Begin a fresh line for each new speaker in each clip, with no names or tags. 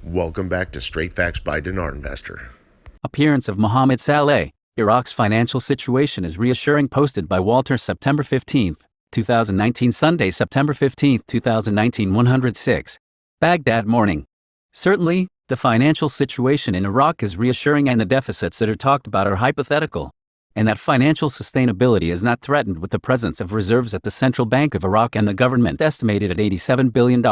Welcome back to Straight Facts by Dinar Investor.
Appearance of Mohammed Saleh, Iraq's financial situation is reassuring, posted by Walter September 15, 2019, Sunday, September 15, 2019, 106. Baghdad morning. Certainly, the financial situation in Iraq is reassuring, and the deficits that are talked about are hypothetical, and that financial sustainability is not threatened with the presence of reserves at the Central Bank of Iraq and the government estimated at $87 billion.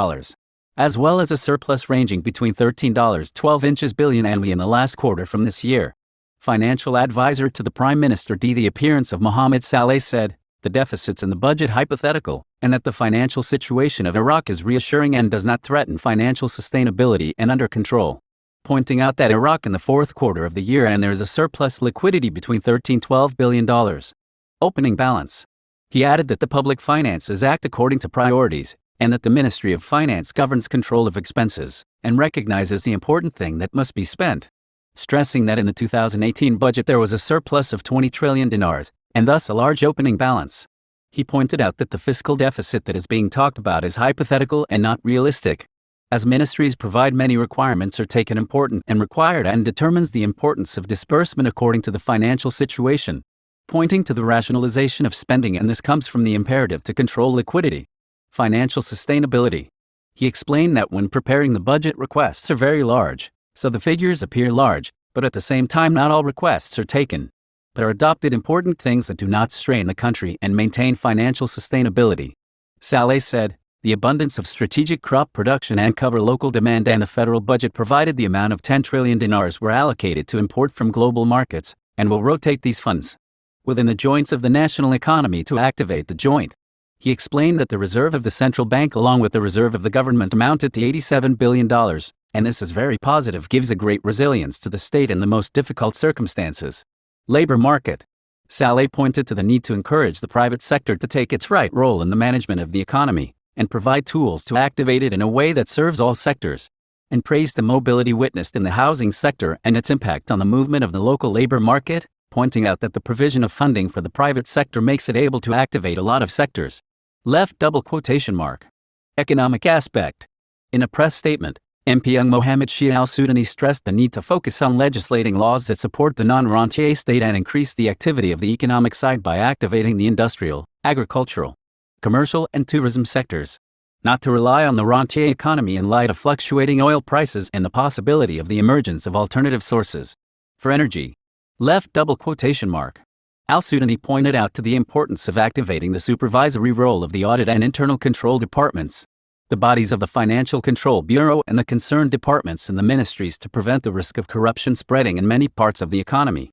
As well as a surplus ranging between $13.12 billion annually in the last quarter from this year. Financial advisor to the Prime Minister The appearance of Mohammed Saleh said, the deficits in the budget hypothetical, and that the financial situation of Iraq is reassuring and does not threaten financial sustainability and under control. Pointing out that Iraq in the fourth quarter of the year and there is a surplus liquidity between $13-12 billion. Opening balance. He added that the public finances act according to priorities, and that the Ministry of Finance governs control of expenses, and recognizes the important thing that must be spent. Stressing that in the 2018 budget there was a surplus of 20 trillion dinars, and thus a large opening balance. He pointed out that the fiscal deficit that is being talked about is hypothetical and not realistic. As ministries provide, many requirements are taken important and required, and determines the importance of disbursement according to the financial situation, pointing to the rationalization of spending, and this comes from the imperative to control liquidity. Financial sustainability. He explained that when preparing the budget, requests are very large, so the figures appear large, but at the same time not all requests are taken, but are adopted important things that do not strain the country and maintain financial sustainability. Saleh said, the abundance of strategic crop production and cover local demand, and the federal budget provided the amount of 10 trillion dinars were allocated to import from global markets, and will rotate these funds within the joints of the national economy to activate the joint. He explained that the reserve of the central bank along with the reserve of the government amounted to $87 billion, and this is very positive, gives a great resilience to the state in the most difficult circumstances. Labor market. Saleh pointed to the need to encourage the private sector to take its right role in the management of the economy, and provide tools to activate it in a way that serves all sectors, and praised the mobility witnessed in the housing sector and its impact on the movement of the local labor market, pointing out that the provision of funding for the private sector makes it able to activate a lot of sectors. Economic aspect. In a press statement, MP Young Mohammed Shia al-Sudani stressed the need to focus on legislating laws that support the non-rentier state and increase the activity of the economic side by activating the industrial, agricultural, commercial and tourism sectors. Not to rely on the rentier economy in light of fluctuating oil prices and the possibility of the emergence of alternative sources for energy. Al-Sudani pointed out to the importance of activating the supervisory role of the audit and internal control departments, the bodies of the Financial Control Bureau and the concerned departments in the ministries, to prevent the risk of corruption spreading in many parts of the economy.